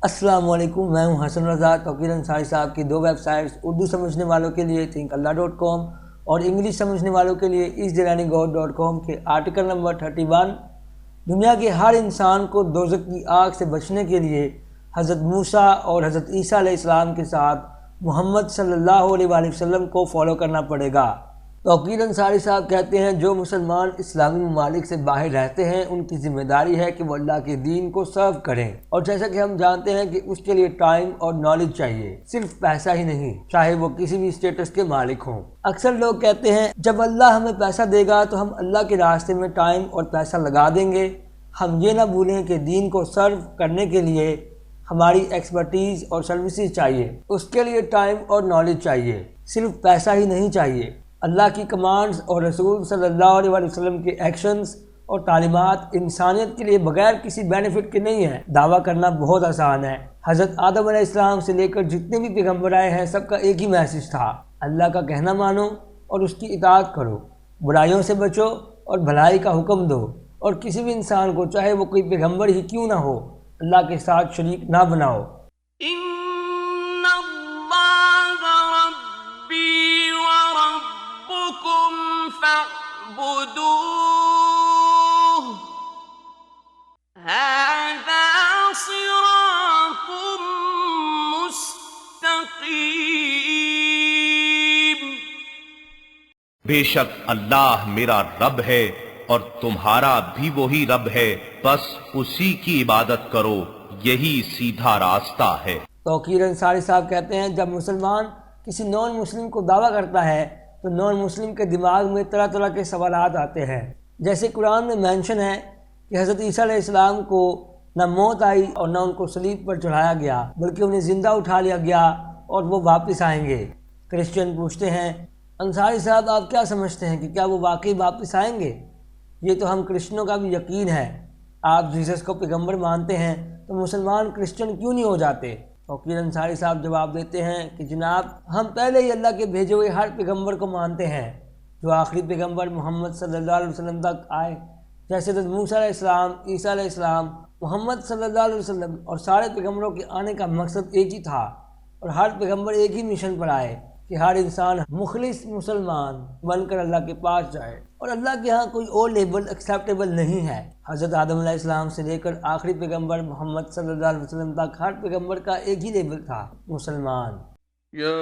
السلام علیکم، میں ہوں حسن رضا۔ توقیر انصاری صاحب کی دو ویب سائٹس اردو سمجھنے والوں کے لیے thinkallah.com اور انگلش سمجھنے والوں کے لیے istheranygod.com کے آرٹیکل نمبر 31 دنیا کے ہر انسان کو دوزخ کی آگ سے بچنے کے لیے حضرت موسیٰ اور حضرت عیسیٰ علیہ السلام کے ساتھ محمد صلی اللہ علیہ وآلہ وسلم کو فالو کرنا پڑے گا۔ توقیر انصاری صاحب کہتے ہیں جو مسلمان اسلامی ممالک سے باہر رہتے ہیں ان کی ذمہ داری ہے کہ وہ اللہ کے دین کو سرو کریں، اور جیسا کہ ہم جانتے ہیں کہ اس کے لیے ٹائم اور نالج چاہیے، صرف پیسہ ہی نہیں، چاہے وہ کسی بھی اسٹیٹس کے مالک ہوں۔ اکثر لوگ کہتے ہیں جب اللہ ہمیں پیسہ دے گا تو ہم اللہ کے راستے میں ٹائم اور پیسہ لگا دیں گے۔ ہم یہ نہ بھولیں کہ دین کو سرو کرنے کے لیے ہماری ایکسپرٹیز اور سروسز چاہیے، اس کے لیے ٹائم اور نالج چاہیے، صرف پیسہ ہی نہیں چاہیے۔ اللہ کی کمانڈز اور رسول صلی اللہ علیہ وآلہ وسلم کے ایکشنز اور تعلیمات انسانیت کے لیے بغیر کسی بینیفٹ کے نہیں ہیں۔ دعویٰ کرنا بہت آسان ہے۔ حضرت آدم علیہ السلام سے لے کر جتنے بھی پیغمبر آئے ہیں سب کا ایک ہی میسج تھا، اللہ کا کہنا مانو اور اس کی اطاعت کرو، برائیوں سے بچو اور بھلائی کا حکم دو، اور کسی بھی انسان کو چاہے وہ کوئی پیغمبر ہی کیوں نہ ہو اللہ کے ساتھ شریک نہ بناؤ۔ هذا صراط مستقیم۔ بے شک اللہ میرا رب ہے اور تمہارا بھی وہی رب ہے، بس اسی کی عبادت کرو، یہی سیدھا راستہ ہے۔ توقیر انصاری صاحب کہتے ہیں جب مسلمان کسی نان مسلم کو دعویٰ کرتا ہے تو نان مسلم کے دماغ میں طرح طرح کے سوالات آتے ہیں، جیسے قرآن میں مینشن ہے کہ حضرت عیسیٰ علیہ السلام کو نہ موت آئی اور نہ ان کو صلیب پر چڑھایا گیا، بلکہ انہیں زندہ اٹھا لیا گیا اور وہ واپس آئیں گے۔ کرسچن پوچھتے ہیں انصاری صاحب آپ کیا سمجھتے ہیں کہ کیا وہ واقعی واپس آئیں گے؟ یہ تو ہم کرسچنوں کا بھی یقین ہے۔ آپ جیسس کو پیغمبر مانتے ہیں تو مسلمان کرسچن کیوں نہیں ہو جاتے؟ توقیر انصاری صاحب جواب دیتے ہیں کہ جناب ہم پہلے ہی اللہ کے بھیجے ہوئے ہر پیغمبر کو مانتے ہیں جو آخری پیغمبر محمد صلی اللہ علیہ وسلم تک آئے، جیسے حضرت موسیٰ علیہ السلام، عیسیٰ علیہ السلام، محمد صلی اللہ علیہ وسلم، اور سارے پیغمبروں کے آنے کا مقصد ایک ہی تھا، اور ہر پیغمبر ایک ہی مشن پر آئے کہ ہر انسان مخلص مسلمان بن کر اللہ کے پاس جائے، اور اللہ کے ہاں کوئی اور لیبل ایکسیپٹیبل نہیں ہے۔ حضرت آدم علیہ السلام سے لے کر آخری پیغمبر محمد صلی اللہ علیہ وسلم تک ہر پیغمبر کا ایک ہی لیبل تھا، مسلمان۔ یا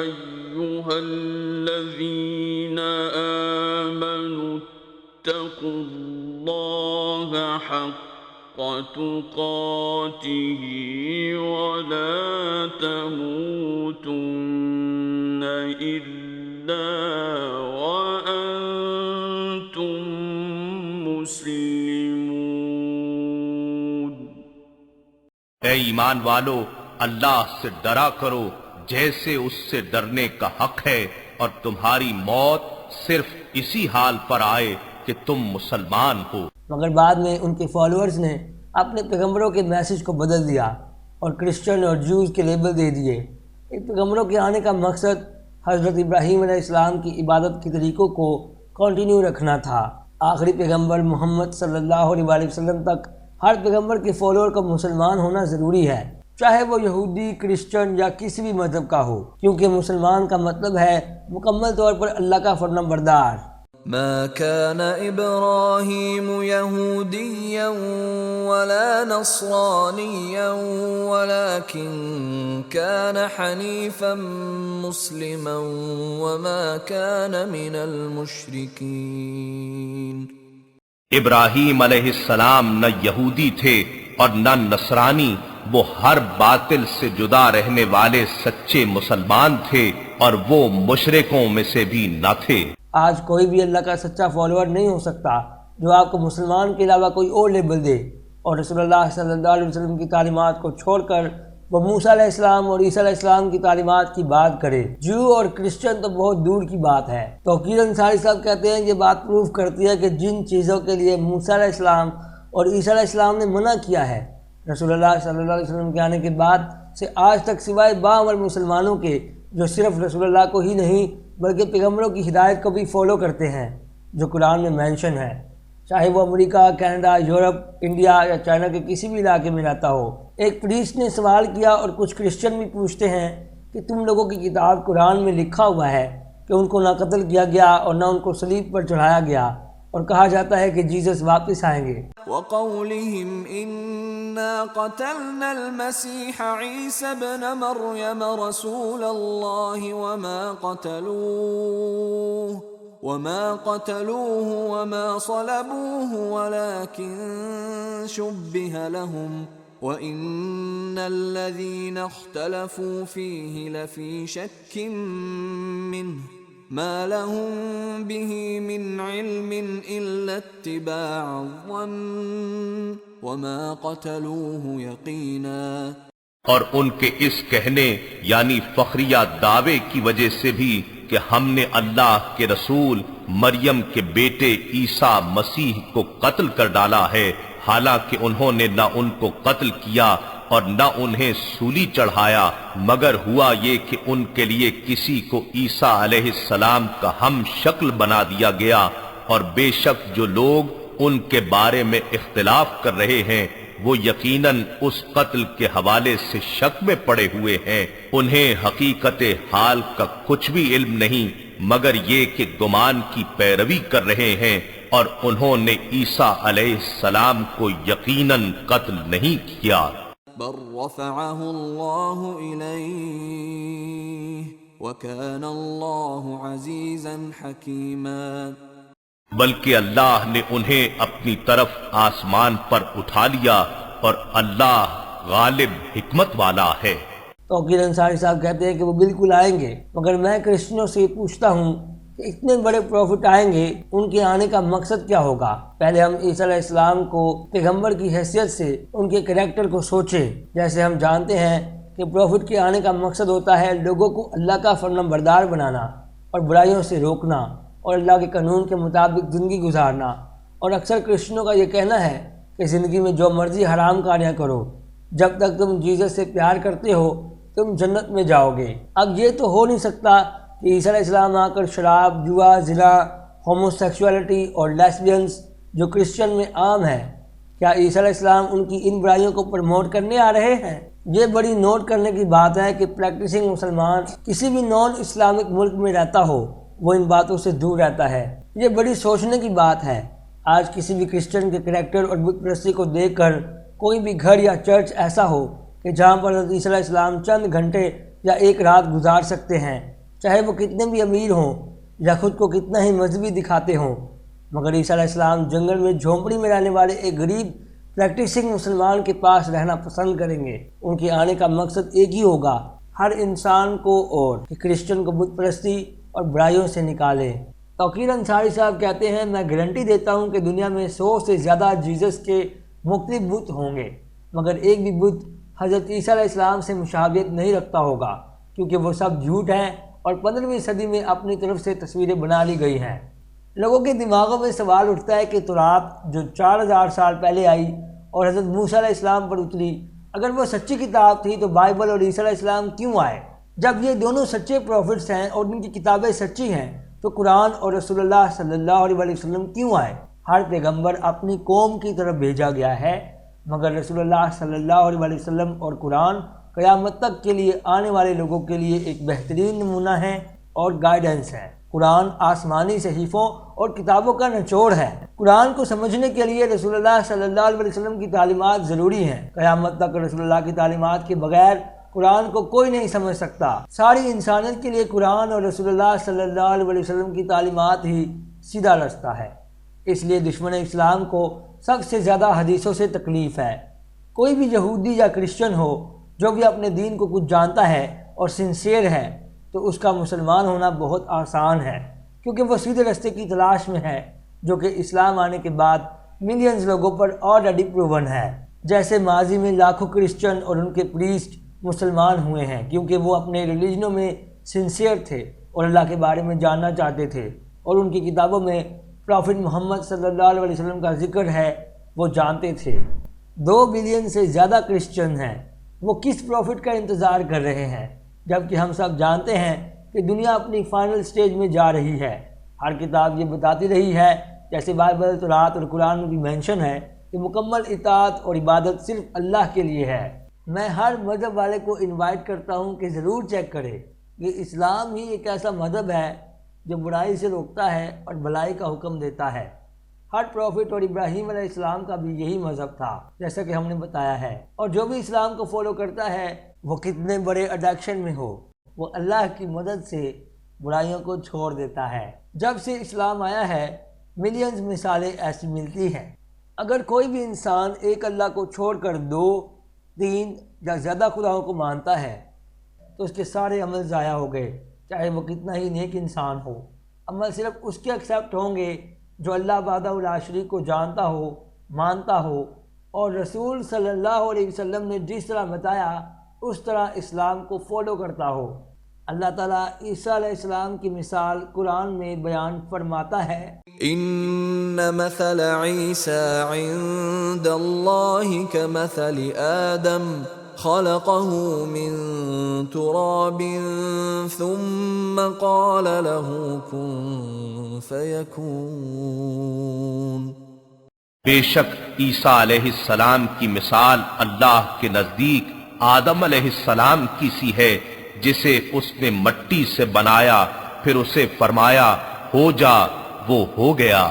ایہا الذین آمنوا اتقوا اللہ حق تقاته ولا تموتن الا وانتم مسلمون۔ اے ایمان والو، اللہ سے ڈرا کرو جیسے اس سے ڈرنے کا حق ہے، اور تمہاری موت صرف اسی حال پر آئے کہ تم مسلمان ہو۔ مگر بعد میں ان کے فالوورز نے اپنے پیغمبروں کے میسج کو بدل دیا اور کرسچن اور جوز کے لیبل دے دیے۔ ان پیغمبروں کے آنے کا مقصد حضرت ابراہیم علیہ السلام کی عبادت کے طریقوں کو کنٹینیو رکھنا تھا۔ آخری پیغمبر محمد صلی اللہ علیہ وآلہ وسلم تک ہر پیغمبر کے فالوور کو مسلمان ہونا ضروری ہے، چاہے وہ یہودی، کرسچن یا کسی بھی مذہب کا ہو، کیونکہ مسلمان کا مطلب ہے مکمل طور پر اللہ کا فرمان بردار۔ ما كان إبراهيم يهوديا ولا نصرانيا ولكن كان حنيفا مسلما وما كان من المشركين۔ ابراہیم علیہ السلام نہ یہودی تھے اور نہ نصرانی، وہ ہر باطل سے جدا رہنے والے سچے مسلمان تھے اور وہ مشرکوں میں سے بھی نہ تھے۔ آج کوئی بھی اللہ کا سچا فالوور نہیں ہو سکتا جو آپ کو مسلمان کے علاوہ کوئی اور لیبل دے اور رسول اللہ صلی اللہ علیہ وسلم کی تعلیمات کو چھوڑ کر وہ موسیٰ علیہ السلام اور عیسیٰ علیہ السلام کی تعلیمات کی بات کرے۔ جو اور کرسچن تو بہت دور کی بات ہے۔ توقیر انصاری صاحب کہتے ہیں یہ بات پروف کرتی ہے کہ جن چیزوں کے لیے موسیٰ علیہ السلام اور عیسیٰ علیہ السلام نے منع کیا ہے، رسول اللہ صلی اللہ علیہ وسلم کے آنے کے بعد سے آج تک سوائے باعمل مسلمانوں کے جو صرف رسول اللہ کو ہی نہیں بلکہ پیغمبروں کی ہدایت کو بھی فالو کرتے ہیں جو قرآن میں مینشن ہے، چاہے وہ امریکہ، کینیڈا، یورپ، انڈیا یا چائنا کے کسی بھی علاقے میں رہتا ہو۔ ایک پریسٹ نے سوال کیا اور کچھ کرسچن بھی پوچھتے ہیں کہ تم لوگوں کی کتاب قرآن میں لکھا ہوا ہے کہ ان کو نہ قتل کیا گیا اور نہ ان کو صلیب پر چڑھایا گیا، اور کہا جاتا ہے کہ جیسس واپس آئیں گے۔ وَقَوْلِهِمْ إِنَّا قَتَلْنَا الْمَسِيحَ عِيسَى ابْنَ مَرْيَمَ رَسُولَ اللَّهِ وَمَا قَتَلُوهُ وَمَا صَلَبُوهُ وَلَكِن شُبِّهَ لَهُمْ وَإِنَّ الَّذِينَ اخْتَلَفُوا فِيهِ لَفِي شَكٍّ مِّنْهُ مَا لَهُم بِهِ مِنْ عِلْمٍ إِلَّا اتِّبَاعَ الظَّنِّ وَمَا قَتَلُوهُ يَقِينًا۔ اور ان کے اس کہنے یعنی فخریہ دعوے کی وجہ سے بھی کہ ہم نے اللہ کے رسول مریم کے بیٹے عیسیٰ مسیح کو قتل کر ڈالا ہے، حالانکہ انہوں نے نہ ان کو قتل کیا اور نہ انہیں سولی چڑھایا، مگر ہوا یہ کہ ان کے لیے کسی کو عیسیٰ علیہ السلام کا ہم شکل بنا دیا گیا، اور بے شک جو لوگ ان کے بارے میں اختلاف کر رہے ہیں وہ یقیناً اس قتل کے حوالے سے شک میں پڑے ہوئے ہیں۔ انہیں حقیقت حال کا کچھ بھی علم نہیں مگر یہ کہ گمان کی پیروی کر رہے ہیں، اور انہوں نے عیسیٰ علیہ السلام کو یقیناً قتل نہیں کیا۔ بل رفعه اللہ الیہ وکان اللہ عزیزا حکیما۔ بلکہ اللہ نے انہیں اپنی طرف آسمان پر اٹھا لیا، اور اللہ غالب حکمت والا ہے۔ توقیر انصاری صاحب کہتے ہیں کہ وہ بالکل آئیں گے، مگر میں کرسچنوں سے پوچھتا ہوں کہ اتنے بڑے پروفٹ آئیں گے، ان کے آنے کا مقصد کیا ہوگا؟ پہلے ہم عیسیٰ علیہ السلام کو پیغمبر کی حیثیت سے ان کے کریکٹر کو سوچیں۔ جیسے ہم جانتے ہیں کہ پروفٹ کے آنے کا مقصد ہوتا ہے لوگوں کو اللہ کا فرمان بردار بنانا اور برائیوں سے روکنا اور اللہ کے قانون کے مطابق زندگی گزارنا، اور اکثر کرسچنوں کا یہ کہنا ہے کہ زندگی میں جو مرضی حرام کاریاں کرو، جب تک تم جیزس سے پیار کرتے ہو تم جنت میں جاؤ گے۔ اب یہ تو ہو نہیں سکتا کہ عیسیٰ علیہ السلام آ کر شراب، جوا، زنا، ہومو سیکسولیٹی اور لیسبینس جو کرسچن میں عام ہے، کیا عیسیٰ علیہ السلام ان کی ان برائیوں کو پروموٹ کرنے آ رہے ہیں؟ یہ بڑی نوٹ کرنے کی بات ہے کہ پریکٹسنگ مسلمان کسی بھی نان اسلامک ملک میں رہتا ہو وہ ان باتوں سے دور رہتا ہے۔ یہ بڑی سوچنے کی بات ہے۔ آج کسی بھی کرسچن کے کریکٹر اور بت پرستی کو دیکھ کر کوئی بھی گھر یا چرچ ایسا ہو کہ جہاں پر حضرت عیسیٰ علیہ السلام چند گھنٹے یا ایک رات گزار سکتے ہیں، چاہے وہ کتنے بھی امیر ہوں یا خود کو کتنا ہی مذہبی دکھاتے ہوں، مگر عیسیٰ علیہ السلام جنگل میں جھونپڑی میں رہنے والے ایک غریب پریکٹسنگ مسلمان کے پاس رہنا پسند کریں گے۔ ان کے آنے کا مقصد ایک ہی ہوگا، ہر انسان کو اور کہ کرسچن کو بت پرستی اور برائیوں سے نکالے۔ توقیر انصاری صاحب کہتے ہیں میں گارنٹی دیتا ہوں کہ دنیا میں 100 سے زیادہ جیزس کے مختلف بت ہوں گے، مگر ایک بھی بت حضرت عیسیٰ علیہ السلام سے مشابہت نہیں رکھتا ہوگا، کیونکہ وہ سب جھوٹ ہیں اور 15ویں صدی میں اپنی طرف سے تصویریں بنا لی گئی ہیں۔ لوگوں کے دماغوں میں سوال اٹھتا ہے کہ تورات جو 4000 سال پہلے آئی اور حضرت موسیٰ علیہ السلام پر اتری، اگر وہ سچی کتاب تھی تو بائبل اور عیسیٰ علیہ السلام کیوں آئے؟ جب یہ دونوں سچے پروفٹس ہیں اور ان کی کتابیں سچی ہیں تو قرآن اور رسول اللہ صلی اللہ علیہ وسلم کیوں آئے؟ ہر پیغمبر اپنی قوم کی طرف بھیجا گیا ہے، مگر رسول اللہ صلی اللہ علیہ وسلم اور قرآن قیامت تک کے لیے آنے والے لوگوں کے لیے ایک بہترین نمونہ ہے اور گائیڈنس ہے۔ قرآن آسمانی صحیفوں اور کتابوں کا نچوڑ ہے۔ قرآن کو سمجھنے کے لیے رسول اللہ صلی اللہ علیہ وسلم کی تعلیمات ضروری ہیں۔ قیامت تک رسول اللہ کی تعلیمات کے بغیر قرآن کو کوئی نہیں سمجھ سکتا۔ ساری انسانیت کے لیے قرآن اور رسول اللہ صلی اللہ علیہ وسلم کی تعلیمات ہی سیدھا رستہ ہے۔ اس لیے دشمن اسلام کو سب سے زیادہ حدیثوں سے تکلیف ہے۔ کوئی بھی یہودی یا کرسچن ہو جو بھی اپنے دین کو کچھ جانتا ہے اور سنسیئر ہے تو اس کا مسلمان ہونا بہت آسان ہے، کیونکہ وہ سیدھے رستے کی تلاش میں ہے، جو کہ اسلام آنے کے بعد ملینز لوگوں پر آلریڈی پروون ہے۔ جیسے ماضی میں لاکھوں کرسچن اور ان کے پریسٹ مسلمان ہوئے ہیں کیونکہ وہ اپنے ریلیجنوں میں سنسیئر تھے اور اللہ کے بارے میں جاننا چاہتے تھے، اور ان کی کتابوں میں پروفٹ محمد صلی اللہ علیہ وسلم کا ذکر ہے، وہ جانتے تھے۔ 2 بلین سے زیادہ کرسچن ہیں، وہ کس پروفٹ کا انتظار کر رہے ہیں؟ جبکہ ہم سب جانتے ہیں کہ دنیا اپنی فائنل سٹیج میں جا رہی ہے۔ ہر کتاب یہ بتاتی رہی ہے جیسے بائبل، تورات اور قرآن میں بھی مینشن ہے کہ مکمل اطاعت اور عبادت صرف اللہ کے لیے ہے۔ میں ہر مذہب والے کو انوائٹ کرتا ہوں کہ ضرور چیک کرے کہ اسلام ہی ایک ایسا مذہب ہے جو برائی سے روکتا ہے اور بھلائی کا حکم دیتا ہے۔ ہر پروفٹ اور ابراہیم علیہ السلام کا بھی یہی مذہب تھا، جیسا کہ ہم نے بتایا ہے، اور جو بھی اسلام کو فالو کرتا ہے وہ کتنے بڑے ایڈکشن میں ہو، وہ اللہ کی مدد سے برائیوں کو چھوڑ دیتا ہے۔ جب سے اسلام آیا ہے ملینز مثالیں ایسی ملتی ہیں۔ اگر کوئی بھی انسان ایک اللہ کو چھوڑ کر 2، 3 یا زیادہ خداؤں کو مانتا ہے تو اس کے سارے عمل ضائع ہو گئے، چاہے وہ کتنا ہی نیک انسان ہو۔ عمل صرف اس کے ایکسیپٹ ہوں گے جو اللہ وحدہ لا شریک کو جانتا ہو، مانتا ہو، اور رسول صلی اللہ علیہ وسلم نے جس طرح بتایا اس طرح اسلام کو فالو کرتا ہو۔ اللہ تعالیٰ عیسیٰ علیہ السلام کی مثال قرآن میں بیان فرماتا ہے، ان مثل عیسی عند اللہ کمثل آدم خلقه من تراب ثم قال له كن فيكون۔ بے شک عیسیٰ علیہ السلام کی مثال اللہ کے نزدیک آدم علیہ السلام کی سی ہے، جسے اس نے مٹی سے بنایا، پھر اسے فرمایا ہو جا، وہ ہو گیا۔